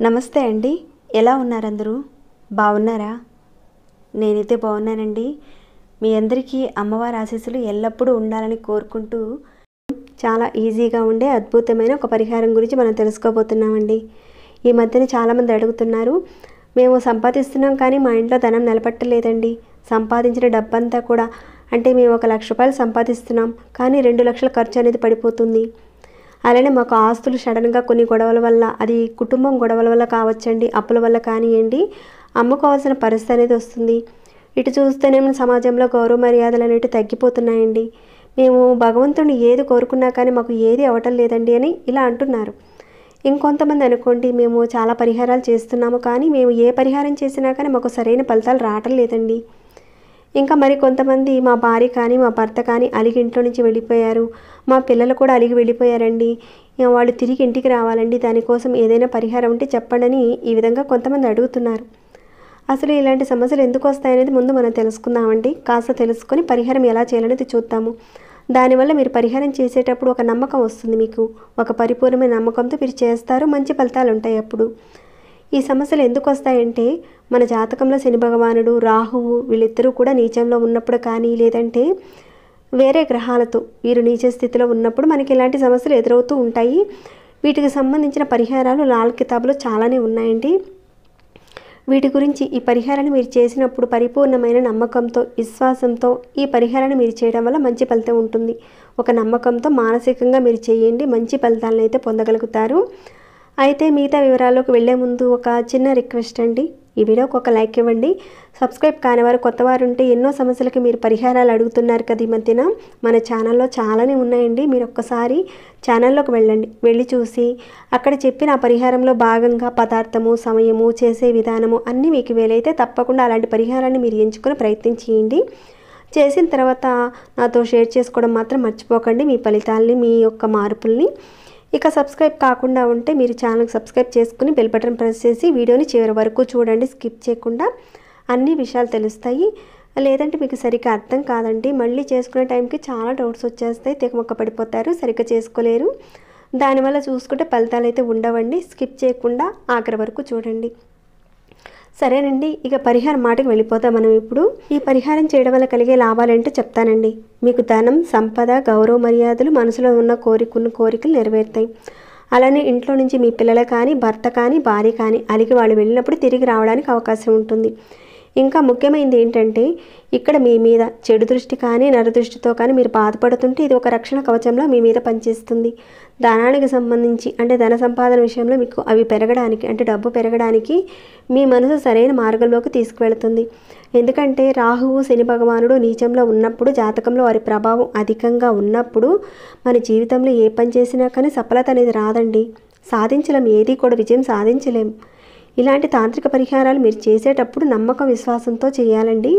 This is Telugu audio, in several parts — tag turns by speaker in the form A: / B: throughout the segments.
A: నమస్తే అండి. ఎలా ఉన్నారు అందరూ? బాగున్నారా? నేనైతే బాగున్నానండి. మీ అందరికీ అమ్మవారి ఆశీస్సులు ఎల్లప్పుడూ ఉండాలని కోరుకుంటూ చాలా ఈజీగా ఉండే అద్భుతమైన ఒక పరిహారం గురించి మనం తెలుసుకోబోతున్నామండి. ఈ మధ్యన చాలామంది అడుగుతున్నారు, మేము సంపాదిస్తున్నాం కానీ మా ఇంట్లో ధనం నిలబట్టలేదండి. సంపాదించిన డబ్బంతా కూడా అంటే మేము ₹1,00,000 సంపాదిస్తున్నాం కానీ 2,00,000 ఖర్చు అనేది పడిపోతుంది. అలానే మాకు ఆస్తులు సడన్గా కొన్ని గొడవల వల్ల, అది కుటుంబం గొడవల వల్ల కావచ్చండి, అప్పుల వల్ల కానివ్వండి, అమ్ముకోవాల్సిన పరిస్థితి అనేది వస్తుంది. ఇటు చూస్తేనేమో సమాజంలో గౌరవ మర్యాదలు అనేవి తగ్గిపోతున్నాయండి. మేము భగవంతుడిని ఏది కోరుకున్నా కానీ మాకు ఏది అవ్వటం లేదండి అని ఇలా అంటున్నారు. ఇంకొంతమంది అనుకోండి, మేము చాలా పరిహారాలు చేస్తున్నాము కానీ మేము ఏ పరిహారం చేసినా కానీ మాకు సరైన ఫలితాలు రావటం లేదండి. ఇంకా మరి కొంతమంది మా భార్య కానీ మా భర్త కానీ అలిగి ఇంట్లో నుంచి వెళ్ళిపోయారు, మా పిల్లలు కూడా అలిగి వెళ్ళిపోయారండి, వాళ్ళు తిరిగి ఇంటికి రావాలండి, దానికోసం ఏదైనా పరిహారం ఉంటే చెప్పండి ఈ విధంగా కొంతమంది అడుగుతున్నారు. అసలు ఇలాంటి సమస్యలు ఎందుకు వస్తాయనేది ముందు మనం తెలుసుకుందామండి. కాస్త తెలుసుకొని పరిహారం ఎలా చేయాలనేది చూద్దాము. దానివల్ల మీరు పరిహారం చేసేటప్పుడు ఒక నమ్మకం వస్తుంది, మీకు ఒక పరిపూర్ణమైన నమ్మకంతో మీరు చేస్తారు, మంచి ఫలితాలు ఉంటాయి. అప్పుడు ఈ సమస్యలు ఎందుకు వస్తాయంటే, మన జాతకంలో శని భగవానుడు, రాహువు వీళ్ళిద్దరూ కూడా నీచంలో ఉన్నప్పుడు కానీ, లేదంటే వేరే గ్రహాలతో వీరు నీచ స్థితిలో ఉన్నప్పుడు మనకి ఇలాంటి సమస్యలు ఎదురవుతూ ఉంటాయి. వీటికి సంబంధించిన పరిహారాలు లాల్ కితాబ్లో చాలానే ఉన్నాయండి. వీటి గురించి ఈ పరిహారాన్ని మీరు చేసినప్పుడు పరిపూర్ణమైన నమ్మకంతో, విశ్వాసంతో ఈ పరిహారాన్ని మీరు చేయడం వల్ల మంచి ఫలితం ఉంటుంది. ఒక నమ్మకంతో మానసికంగా మీరు చేయండి, మంచి ఫలితాలను అయితే పొందగలుగుతారు. అయితే మిగతా వివరాల్లోకి వెళ్ళే ముందు ఒక చిన్న రిక్వెస్ట్ అండి, ఈ వీడియోకి ఒక లైక్ ఇవ్వండి. సబ్స్క్రైబ్ కాని వారు, కొత్త వారు ఉంటే ఎన్నో సమస్యలకి మీరు పరిహారాలు అడుగుతున్నారు కదా ఈ మధ్యన, మన ఛానల్లో చాలానే ఉన్నాయండి. మీరు ఒక్కసారి ఛానల్లోకి వెళ్ళండి, వెళ్ళి చూసి అక్కడ చెప్పిన ఆ పరిహారంలో భాగంగా పదార్థము, సమయము, చేసే విధానము అన్నీ మీకు వీలైతే తప్పకుండా అలాంటి పరిహారాన్ని మీరు ఎంచుకొని ప్రయత్నం చేయండి. చేసిన తర్వాత నాతో షేర్ చేసుకోవడం మాత్రం మర్చిపోకండి, మీ ఫలితాలని, మీ యొక్క మార్పుల్ని. ఇక సబ్స్క్రైబ్ కాకుండా ఉంటే మీరు ఛానల్కి సబ్స్క్రైబ్ చేసుకుని బెల్ బటన్ ప్రెస్ చేసి వీడియోని చివరి వరకు చూడండి, స్కిప్ చేయకుండా. అన్ని విషయాలు తెలుస్తాయి. లేదంటే మీకు సరిగ్గా అర్థం కాదండి, మళ్ళీ చేసుకునే టైంకి చాలా డౌట్స్ వచ్చేస్తాయి, తెగమొక్క పడిపోతారు, సరిగ్గా చేసుకోలేరు. దానివల్ల చూసుకుంటే ఫలితాలు అయితే ఉండవండి. స్కిప్ చేయకుండా ఆఖరి వరకు చూడండి. సరేనండి, ఇక పరిహారం మాటకు వెళ్ళిపోతాం మనం ఇప్పుడు. ఈ పరిహారం చేయడం వల్ల కలిగే లాభాలేంటో చెప్తానండి. మీకు ధనం, సంపద, గౌరవ మర్యాదలు, మనసులో ఉన్న కోరికలు నెరవేరుతాయి. అలానే ఇంట్లో నుంచి మీ పిల్లలు కానీ, భర్త కానీ, భార్య కానీ అలిగి వాళ్ళు వెళ్ళినప్పుడు తిరిగి రావడానికి అవకాశం ఉంటుంది. ఇంకా ముఖ్యమైనది ఏంటంటే, ఇక్కడ మీ మీద చెడు దృష్టి కానీ, నరదృష్టితో కానీ మీరు బాధపడుతుంటే ఇది ఒక రక్షణ కవచంలో మీ మీద పనిచేస్తుంది. ధనానికి సంబంధించి అంటే ధన సంపాదన విషయంలో మీకు అవి పెరగడానికి, అంటే డబ్బు పెరగడానికి మీ మనసు సరైన మార్గంలోకి తీసుకువెళుతుంది. ఎందుకంటే రాహువు, శని భగవానుడు నీచంలో ఉన్నప్పుడు, జాతకంలో వారి ప్రభావం అధికంగా ఉన్నప్పుడు మన జీవితంలో ఏ పని చేసినా కానీ సఫలత అనేది రాదండి, సాధించలేం, ఏది కూడా విజయం సాధించలేం. ఇలాంటి తాంత్రిక పరిహారాలు మీరు చేసేటప్పుడు నమ్మకం, విశ్వాసంతో చేయాలండి.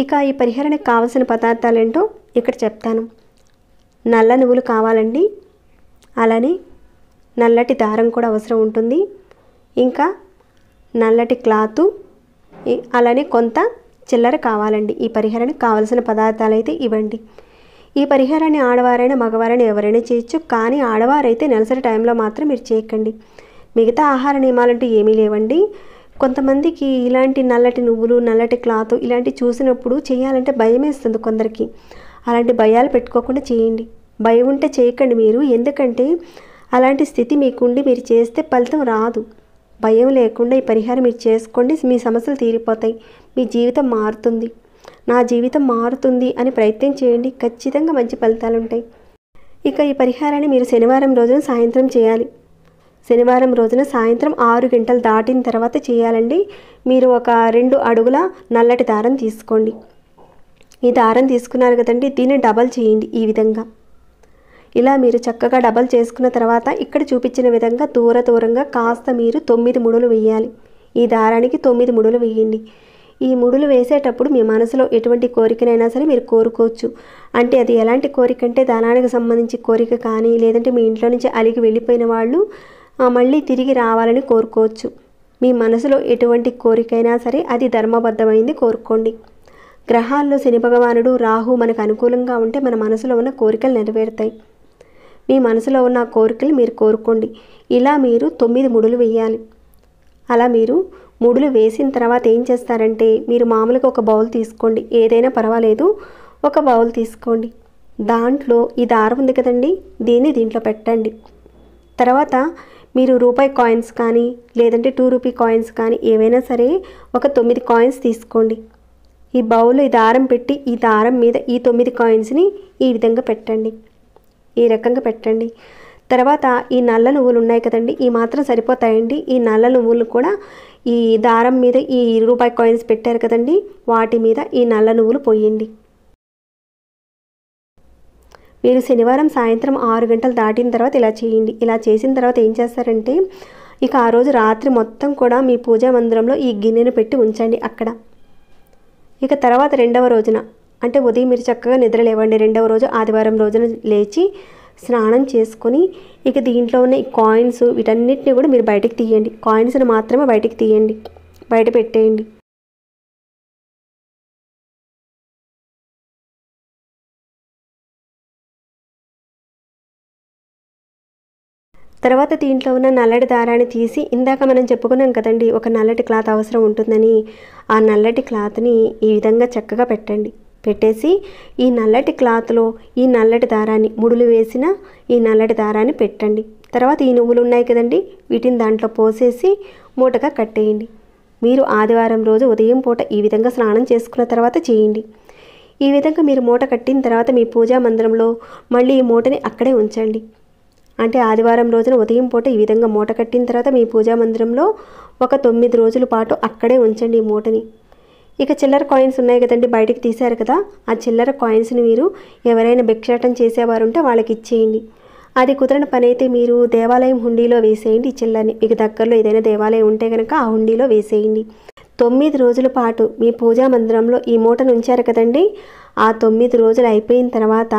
A: ఇక ఈ పరిహారానికి కావాల్సిన పదార్థాలు ఏంటో ఇక్కడ చెప్తాను. నల్ల నువ్వులు కావాలండి, అలానే నల్లటి దారం కూడా అవసరం ఉంటుంది, ఇంకా నల్లటి క్లాతు, అలానే కొంత చిల్లర కావాలండి. ఈ పరిహారానికి కావాల్సిన పదార్థాలు అయితే ఇవ్వండి. ఈ పరిహారాన్ని ఆడవారైనా మగవారైనా ఎవరైనా చేయొచ్చు, కానీ ఆడవారైతే నెలసరి టైంలో మాత్రం మీరు చేయకండి. మిగతా ఆహార నియమాలంటూ ఏమీ లేవండి. కొంతమందికి ఇలాంటి నల్లటి నువ్వులు, నల్లటి క్లాత్ ఇలాంటివి చూసినప్పుడు చేయాలంటే భయం వేస్తుంది కొందరికి. అలాంటి భయాలు పెట్టుకోకుండా చేయండి. భయం ఉంటే చేయకండి మీరు, ఎందుకంటే అలాంటి స్థితి మీకుండి మీరు చేస్తే ఫలితం రాదు. భయం లేకుండా ఈ పరిహారం మీరు చేసుకోండి, మీ సమస్యలు తీరిపోతాయి, మీ జీవితం మారుతుంది. నా జీవితం మారుతుంది అని ప్రయత్నం చేయండి, ఖచ్చితంగా మంచి ఫలితాలు ఉంటాయి. ఇక ఈ పరిహారాన్ని మీరు శనివారం రోజున సాయంత్రం చేయాలి. శనివారం రోజున సాయంత్రం 6 గంటలు దాటిన తర్వాత చేయాలండి. మీరు ఒక 2 అడుగుల నల్లటి దారం తీసుకోండి. ఈ దారం తీసుకున్నారు కదండి, దీన్ని డబల్ చేయండి. ఈ విధంగా ఇలా మీరు చక్కగా డబల్ చేసుకున్న తర్వాత ఇక్కడ చూపించిన విధంగా దూరంగా కాస్త మీరు 9 ముడులు వేయాలి. ఈ దారానికి 9 ముడులు వేయండి. ఈ ముడులు వేసేటప్పుడు మీ మనసులో ఎటువంటి కోరికనైనా సరే మీరు కోరుకోవచ్చు. అంటే అది ఎలాంటి కోరిక అంటే, ధనానికి సంబంధించి కోరిక కానీ, లేదంటే మీ ఇంట్లో నుంచి అలిగి వెళ్ళిపోయిన వాళ్ళు మళ్ళీ తిరిగి రావాలని కోరుకోవచ్చు. మీ మనసులో ఎటువంటి కోరికైనా సరే అది ధర్మబద్ధమైంది కోరుకోండి. గ్రహాల్లో శని భగవానుడు, రాహు మనకు అనుకూలంగా ఉంటే మన మనసులో ఉన్న కోరికలు నెరవేరుతాయి. మీ మనసులో ఉన్న కోరికలు మీరు కోరుకోండి. ఇలా మీరు 9 ముడులు వేయాలి. అలా మీరు ముడులు వేసిన తర్వాత ఏం చేస్తారంటే మీరు మామూలుగా ఒక బౌల్ తీసుకోండి, ఏదైనా పర్వాలేదు, ఒక బౌల్ తీసుకోండి. దాంట్లో ఈ దారం ఉంది కదండి, దీంట్లో పెట్టండి. తర్వాత మీరు రూపాయి కాయిన్స్ కానీ లేదంటే 2 రూపీ కాయిన్స్ కానీ ఏవైనా సరే ఒక 9 కాయిన్స్ తీసుకోండి. ఈ బౌల్లో ఈ దారం పెట్టి ఈ దారం మీద ఈ 9 కాయిన్స్ని ఈ విధంగా పెట్టండి, ఈ రకంగా పెట్టండి. తర్వాత ఈ నల్ల నువ్వులు ఉన్నాయి కదండి, ఈ మాత్రం సరిపోతాయండి. ఈ నల్ల నువ్వులు కూడా ఈ దారం మీద ఈ రూపాయి కాయిన్స్ పెట్టారు కదండి, వాటి మీద ఈ నల్ల నువ్వులు పోయండి. మీరు శనివారం సాయంత్రం 6 గంటలు దాటిన తర్వాత ఇలా చేయండి. ఇలా చేసిన తర్వాత ఏం చేస్తారంటే ఇక ఆ రోజు రాత్రి మొత్తం కూడా మీ పూజా మందిరంలో ఈ గిన్నెను పెట్టి ఉంచండి అక్కడ. ఇక తర్వాత రెండవ రోజున అంటే ఉదయం మీరు చక్కగా నిద్ర లేవండి. రెండవ రోజు ఆదివారం రోజున లేచి స్నానం చేసుకొని ఇక దీంట్లో ఉన్న ఈ కాయిన్స్ వీటన్నిటిని కూడా మీరు బయటకు తీయండి. కాయిన్స్ని మాత్రమే బయటకు తీయండి, బయట పెట్టేయండి. తర్వాత దీంట్లో ఉన్న నల్లటి దారాన్ని తీసి ఇందాక మనం చెప్పుకున్నాం కదండి ఒక నల్లటి క్లాత్ అవసరం ఉంటుందని, ఆ నల్లటి క్లాత్ని ఈ విధంగా చక్కగా పెట్టండి. పెట్టేసి ఈ నల్లటి క్లాత్లో ఈ నల్లటి దారాన్ని ముడులు వేసిన ఈ నల్లటి దారాన్ని పెట్టండి. తర్వాత ఈ నువ్వులు ఉన్నాయి కదండి, వీటిని దాంట్లో పోసేసి మూటగా కట్టేయండి. మీరు ఆదివారం రోజు ఉదయం పూట ఈ విధంగా స్నానం చేసుకున్న తర్వాత చేయండి. ఈ విధంగా మీరు మూట కట్టిన తర్వాత మీ పూజా మందిరంలో మళ్ళీ ఈ మూటని అక్కడే ఉంచండి. అంటే ఆదివారం రోజున ఉదయం పూట ఈ విధంగా మూట కట్టిన తర్వాత మీ పూజా మందిరంలో ఒక 9 రోజుల పాటు అక్కడే ఉంచండి ఈ మూటని. ఇక చిల్లర కాయిన్స్ ఉన్నాయి కదండి, బయటికి తీశారు కదా, ఆ చిల్లర కాయిన్స్ని మీరు ఎవరైనా భిక్షాటం చేసేవారు ఉంటే వాళ్ళకి ఇచ్చేయండి. అది కుదరని పని అయితే మీరు దేవాలయం హుండీలో వేసేయండి. ఈ చిల్లరని మీకు దగ్గరలో ఏదైనా దేవాలయం ఉంటే కనుక ఆ హుండీలో వేసేయండి. 9 రోజుల పాటు మీ పూజా మందిరంలో ఈ మూటను ఉంచారు కదండి, ఆ 9 రోజులు అయిపోయిన తర్వాత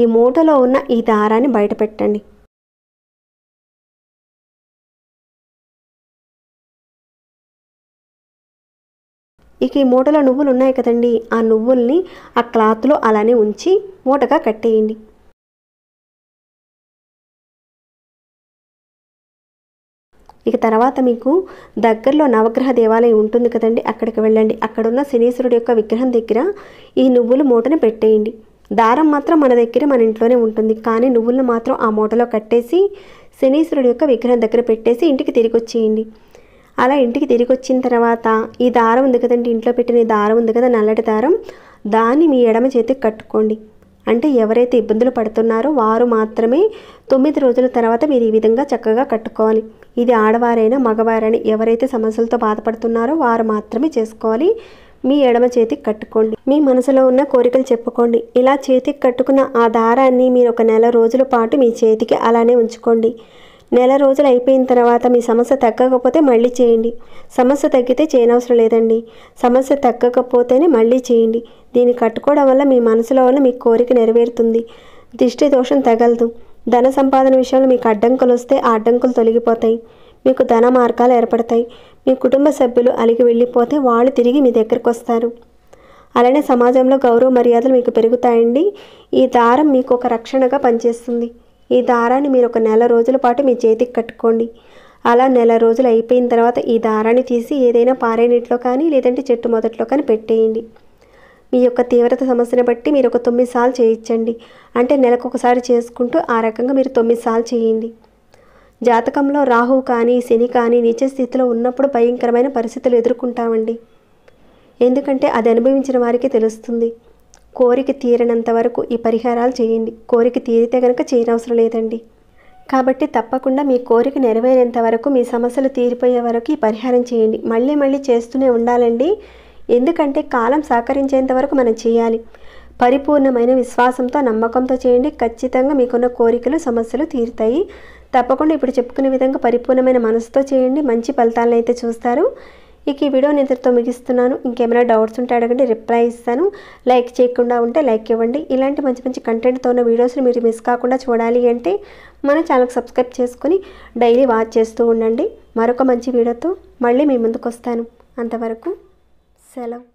A: ఈ మూటలో ఉన్న ఈ దారాన్ని బయట పెట్టండి. ఇక ఈ మూటలో నువ్వులు ఉన్నాయి కదండి, ఆ నువ్వుల్ని ఆ క్లాత్లో అలానే ఉంచి మూటగా కట్టేయండి. ఇక తర్వాత మీకు దగ్గరలో నవగ్రహ దేవాలయం ఉంటుంది కదండి, అక్కడికి వెళ్ళండి. అక్కడున్న శనీశ్వరుడి యొక్క విగ్రహం దగ్గర ఈ నువ్వుల మూటని పెట్టేయండి. దారం మాత్రం మన దగ్గర మన ఇంట్లోనే ఉంటుంది, కానీ నువ్వులను మాత్రం ఆ మూటలో కట్టేసి శనీశ్వరుడి యొక్క విగ్రహం దగ్గర పెట్టేసి ఇంటికి తిరిగి వచ్చేయండి. అలా ఇంటికి తిరిగి వచ్చిన తర్వాత ఈ దారం ఉంది కదండి, ఇంట్లో పెట్టిన ఈ దారం ఉంది కదా నల్లటి దారం, దాన్ని మీ ఎడమ చేతికి కట్టుకోండి. అంటే ఎవరైతే ఇబ్బందులు పడుతున్నారో వారు మాత్రమే 9 రోజుల తర్వాత మీరు ఈ విధంగా చక్కగా కట్టుకోవాలి. ఇది ఆడవారైనా మగవారైనా ఎవరైతే సమస్యలతో బాధపడుతున్నారో వారు మాత్రమే చేసుకోవాలి. మీ ఎడమ చేతికి కట్టుకోండి. మీ మనసులో ఉన్న కోరికలు చెప్పుకోండి. ఇలా చేతికి కట్టుకున్న ఆ దారాన్ని మీరు ఒక నెల రోజుల పాటు మీ చేతికి అలానే ఉంచుకోండి. నెల రోజులు అయిపోయిన తర్వాత మీ సమస్య తగ్గకపోతే మళ్ళీ చేయండి. సమస్య తగ్గితే చేయనవసరం లేదండి. సమస్య తగ్గకపోతేనే మళ్ళీ చేయండి. దీన్ని కట్టుకోవడం వల్ల మీ మనసులో ఉన్న మీ కోరిక నెరవేరుతుంది. దిష్టి దోషం తగలదు. ధన సంపాదన విషయంలో మీకు అడ్డంకులు వస్తే ఆ అడ్డంకులు తొలగిపోతాయి. మీకు ధన మార్గాలు ఏర్పడతాయి. మీ కుటుంబ సభ్యులు అలిగి వెళ్ళిపోతే వాళ్ళు తిరిగి మీ దగ్గరకు వస్తారు. అలానే సమాజంలో గౌరవ మర్యాదలు మీకు పెరుగుతాయండి. ఈ దారం మీకు ఒక రక్షణగా పనిచేస్తుంది. ఈ దారాన్ని మీరు ఒక నెల రోజుల పాటు మీ చేతికి కట్టుకోండి. అలా నెల రోజులు అయిపోయిన తర్వాత ఈ దారాన్ని తీసి ఏదైనా పారే నీటిలో కానీ లేదంటే చెట్టు మొదట్లో కానీ పెట్టేయండి. మీ యొక్క తీవ్రత సమస్యను బట్టి మీరు ఒక 9 సార్లు చేయించండి. అంటే నెలకు ఒకసారి చేసుకుంటూ ఆ రకంగా మీరు 9 సార్లు చేయండి. జాతకంలో రాహు కానీ శని కానీ నీచ స్థితిలో ఉన్నప్పుడు భయంకరమైన పరిస్థితులు ఎదుర్కొంటామండి. ఎందుకంటే అది అనుభవించిన వారికి తెలుస్తుంది. కోరిక తీరనంత వరకు ఈ పరిహారాలు చేయండి. కోరిక తీరితే కనుక చేయనవసరం లేదండి. కాబట్టి తప్పకుండా మీ కోరిక నెరవేరేంత వరకు మీ సమస్యలు తీరిపోయే వరకు ఈ పరిహారం చేయండి. మళ్ళీ మళ్ళీ చేస్తూనే ఉండాలండి. ఎందుకంటే కాలం సహకరించేంత వరకు మనం చేయాలి. పరిపూర్ణమైన విశ్వాసంతో నమ్మకంతో చేయండి. ఖచ్చితంగా మీకున్న కోరికలు సమస్యలు తీరుతాయి. తప్పకుండా ఇప్పుడు చెప్పుకునే విధంగా పరిపూర్ణమైన మనసుతో చేయండి. మంచి ఫలితాలను అయితే చూస్తారు. ఇక ఈ వీడియోని ఇంతటితో ముగిస్తున్నాను. ఇంకేమైనా డౌట్స్ ఉంటే అడగండి, రిప్లై ఇస్తాను. లైక్ చేయకుండా ఉంటే లైక్ ఇవ్వండి. ఇలాంటి మంచి మంచి కంటెంట్తో ఉన్న వీడియోస్ని మీరు మిస్ కాకుండా చూడాలి అంటే మన ఛానల్కి సబ్స్క్రైబ్ చేసుకుని డైలీ వాచ్ చేస్తూ ఉండండి. మరొక మంచి వీడియోతో మళ్ళీ మీ ముందుకు వస్తాను. అంతవరకు సెలవు.